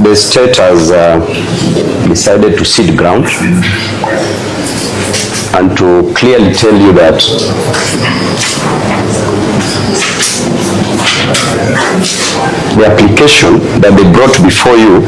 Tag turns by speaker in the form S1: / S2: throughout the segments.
S1: the state has decided to cede ground and to clearly tell you that the application that they brought before you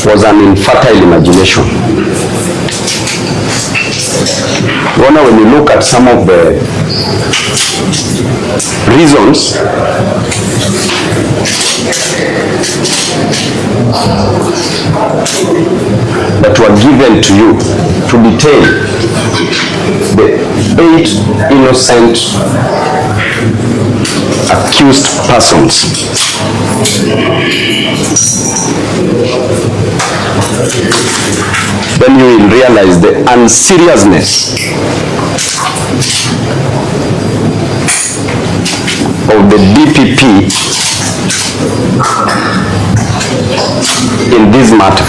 S1: was an infertile imagination. When you look at some of the reasons that were given to you to detain the 8 innocent accused persons, then you will realize the unseriousness of the DPP in this matter.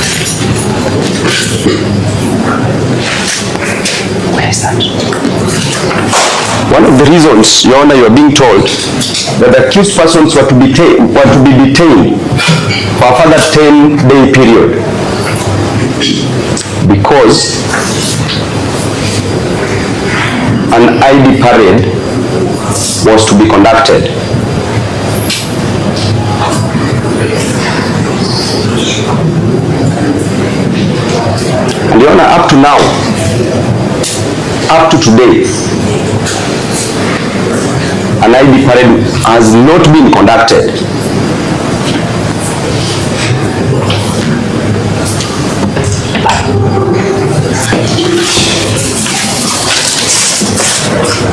S1: Where is that? One of the reasons, Your Honor, you are being told that the accused persons were to be detained for a further 10-day period because an ID parade was to be conducted. And Your Honor, up to now, up to today, an ID parade has not been conducted.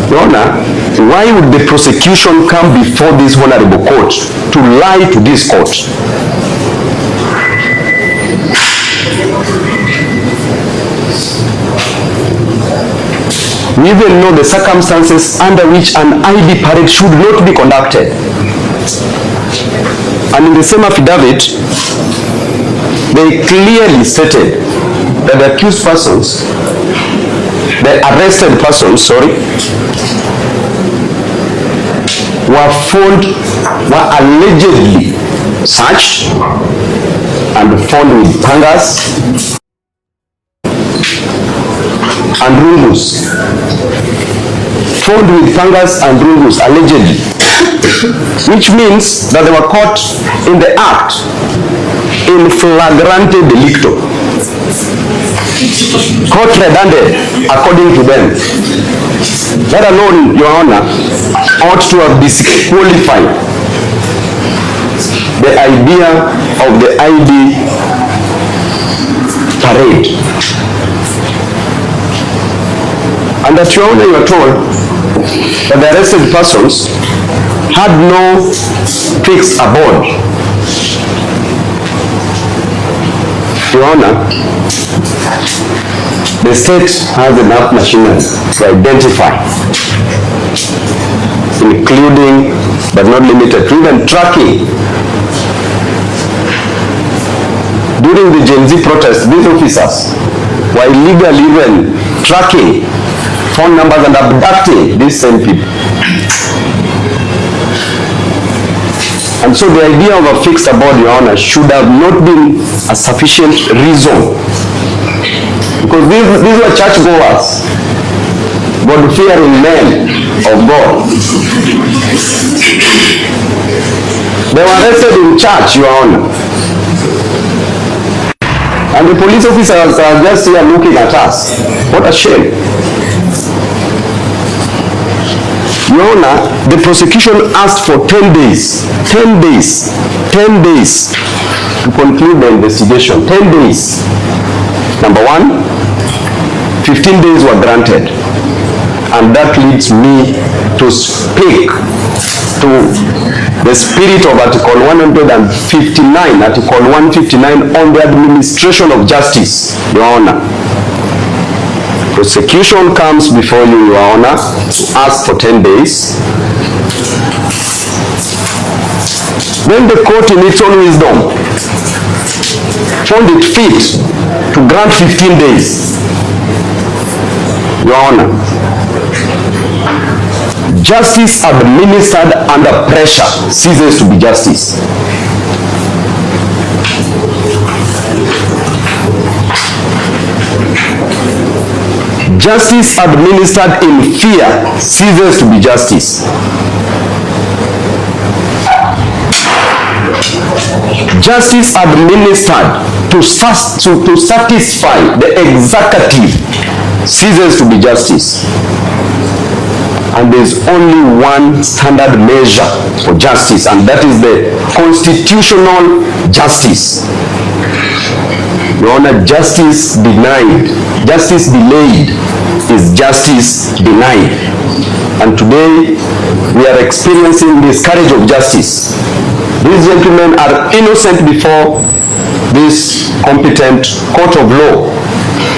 S1: Your Honor, why would the prosecution come before this honorable court to lie to this court? We even know the circumstances under which an ID parade should not be conducted. And in the same affidavit, they clearly stated that the accused persons, the arrested persons, were allegedly searched and found with pangas and rungus. Found with pangas and rungus, allegedly. Which means that they were caught in the act in flagrante delicto. Court red-handed, according to them. That alone, Your Honor, ought to have disqualified the idea of the ID parade. And that, Your Honor, you are told that the arrested persons had no fixed abode. Your Honor, the state has enough machinery to identify, including but not limited to even tracking. During the Gen Z protest, these officers were illegally even tracking phone numbers and abducting these same people. And so the idea of a fixed abode, Your Honor, should have not been a sufficient reason. Because these were churchgoers, God-fearing men of God. They were arrested in church, Your Honor. And the police officers are just here looking at us. What a shame. Your Honor, the prosecution asked for 10 days, 10 days, 10 days to conclude the investigation. 10 days. Number one, 15 days were granted. And that leads me to speak to the spirit of Article 159, Article 159 on the administration of justice, Your Honor. Prosecution comes before you, Your Honor, to ask for 10 days. Then the court, in its own wisdom, found it fit to grant 15 days. Your Honor, Justice administered under pressure ceases to be justice. Justice administered in fear ceases to be justice. Justice administered to satisfy the executive ceases to be justice. And there is only one standard measure for justice, and that is the constitutional justice. Your Honor, justice denied, justice delayed is justice denied. And today we are experiencing this scourge of justice. These gentlemen are innocent before this competent court of law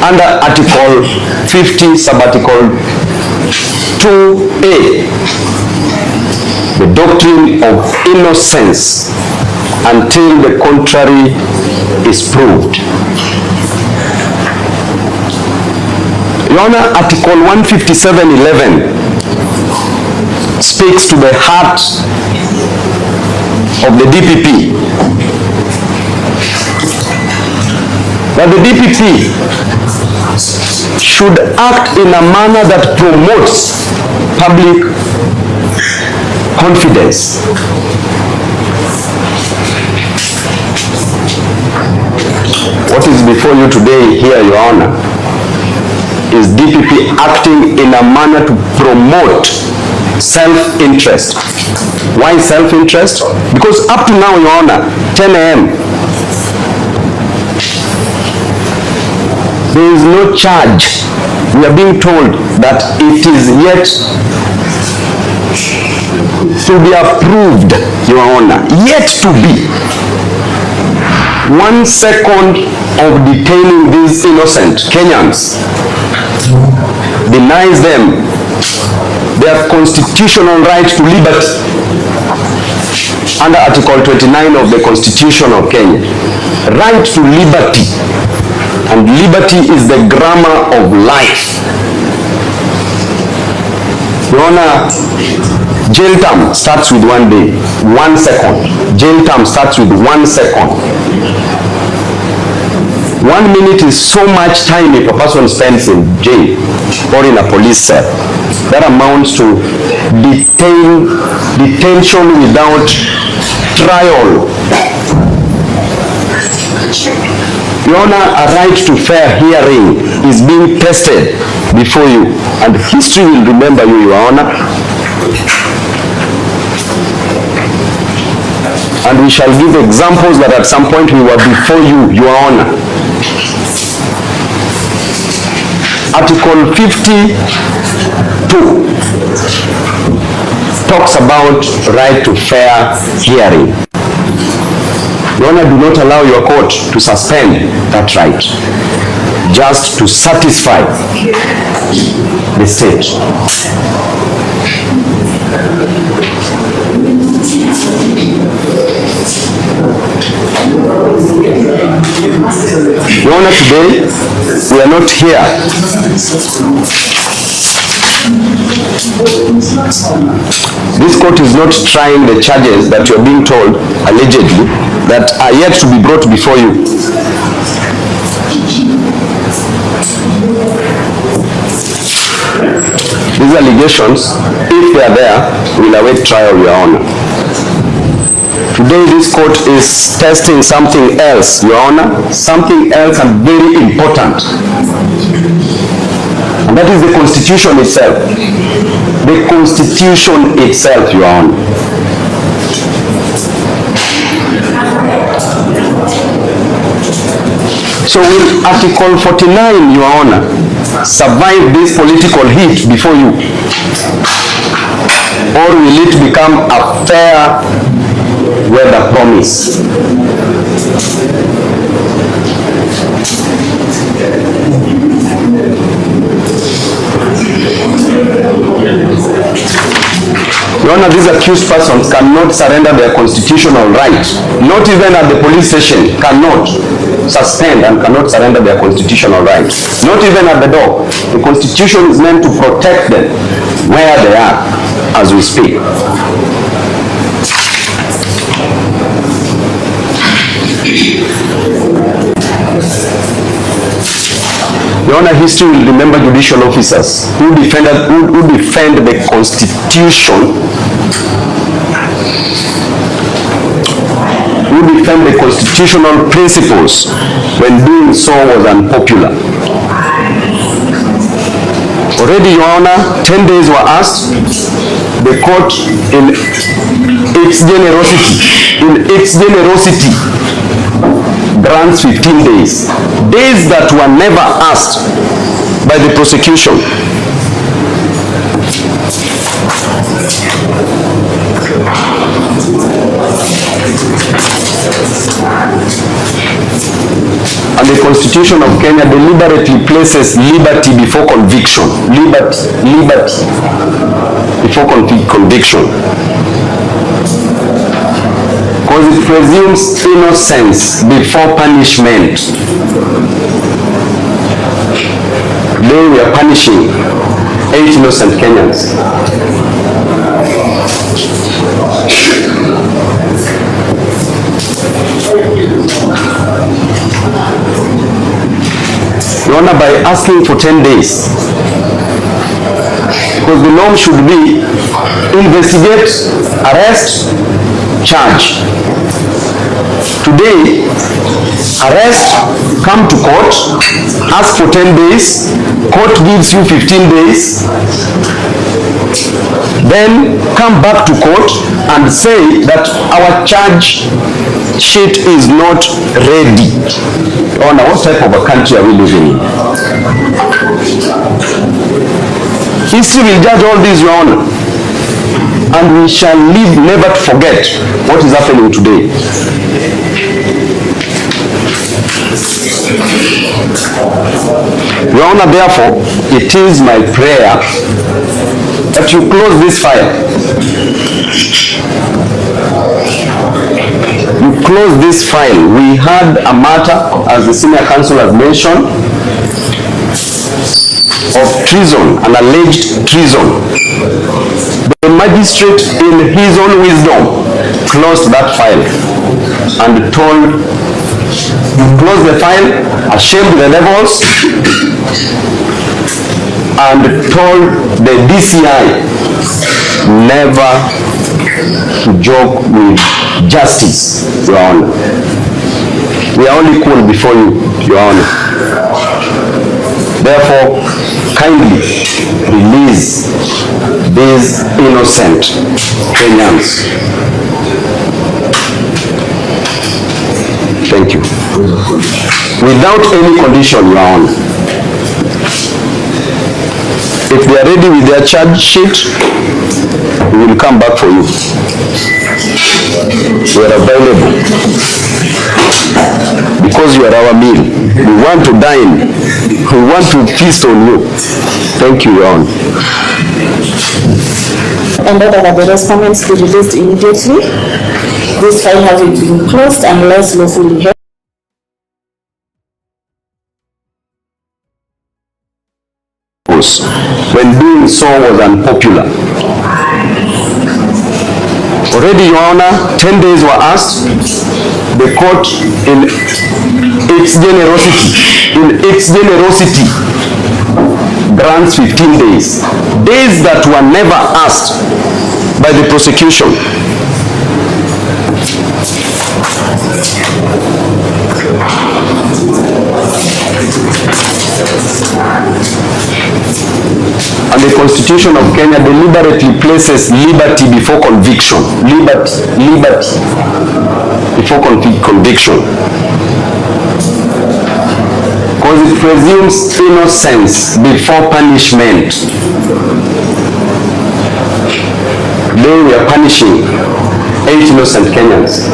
S1: under Article 50, Subarticle 2A, the doctrine of innocence until the contrary is proved. Your Honor, Article 157(11) speaks to the heart of the DPP. That the DPP should act in a manner that promotes public confidence. What is before you today here, Your Honor, is DPP acting in a manner to promote self-interest. Why self-interest? Because up to now, Your Honor, 10 a.m., there is no charge. We are being told that it is yet to be approved, Your Honor, yet to be. 1 second of detaining these innocent Kenyans denies them their constitutional right to liberty under Article 29 of the Constitution of Kenya. Right to liberty. And liberty is the grammar of life. Your Honor, jail term starts with 1 day, 1 second. Jail term starts with 1 second. 1 minute is so much time if a person spends in jail or in a police cell. That amounts to detention without trial. Your Honor, a right to fair hearing is being tested before you, and history will remember you, Your Honor. And we shall give examples that at some point we were before you, Your Honor. Article 52 talks about right to fair hearing. Your Honor, do not allow your court to suspend that right just to satisfy the state. Your Honor, today we are not here this court is not trying the charges that you are being told, allegedly, that are yet to be brought before you. These allegations, if they are there, will await trial, Your Honor. Today this court is testing something else, Your Honor, something else and very important. And that is the Constitution itself. The Constitution itself, Your Honor. So will Article 49, Your Honor, survive this political heat before you? Or will it become a fair weather promise? Your Honor, these accused persons cannot surrender their constitutional right. Not even at the police station, cannot suspend and cannot surrender their constitutional right. Not even at the door. The Constitution is meant to protect them where they are. as we speak. Your Honor, history will remember judicial officers who defend the Constitution, who defend the constitutional principles when doing so was unpopular. Already, Your Honor, 10 days were asked. The court, in its generosity, grants 15 days. Days that were never asked by the prosecution. And the Constitution of Kenya deliberately places liberty before conviction. Liberty before conviction. Because it presumes innocence before punishment. Today we are punishing 8 innocent Kenyans. Your Honor, by asking for 10 days, because the norm should be investigate, arrest, charge. Today, arrest, come to court, ask for 10 days, court gives you 15 days, then come back to court and say that our charge sheet is not ready. Oh, now what type of a country are we living in? History will judge all these, Your Honor, and we shall live never to forget what is happening today. Your Honor, therefore, it is my prayer that you close this file. You close this file. We had a matter, as the senior counsel has mentioned, of treason, an alleged treason. The magistrate, in his own wisdom, closed that file and told, close the file, ashamed the devils, and told the DCI never to joke with justice, Your Honor. We are only cool before you, Your Honor. Therefore, kindly release these innocent Kenyans. Thank you. Without any condition, Your Honor. If they are ready with their charge sheet, we will come back for you. We are available. Because you are our meal. We want to dine. We want to feast on you. Thank you, Your Honor.
S2: And order that the respondents be released immediately. This file having been closed unless lawfully held.
S1: When doing so was unpopular. Already, Your Honor, 10 days were asked. The court, in its generosity, grants 15 days. Days that were never asked by the prosecution. And the Constitution of Kenya deliberately places liberty before conviction. Liberty before conviction. Because it presumes innocence before punishment. Today we are punishing 8 innocent Kenyans.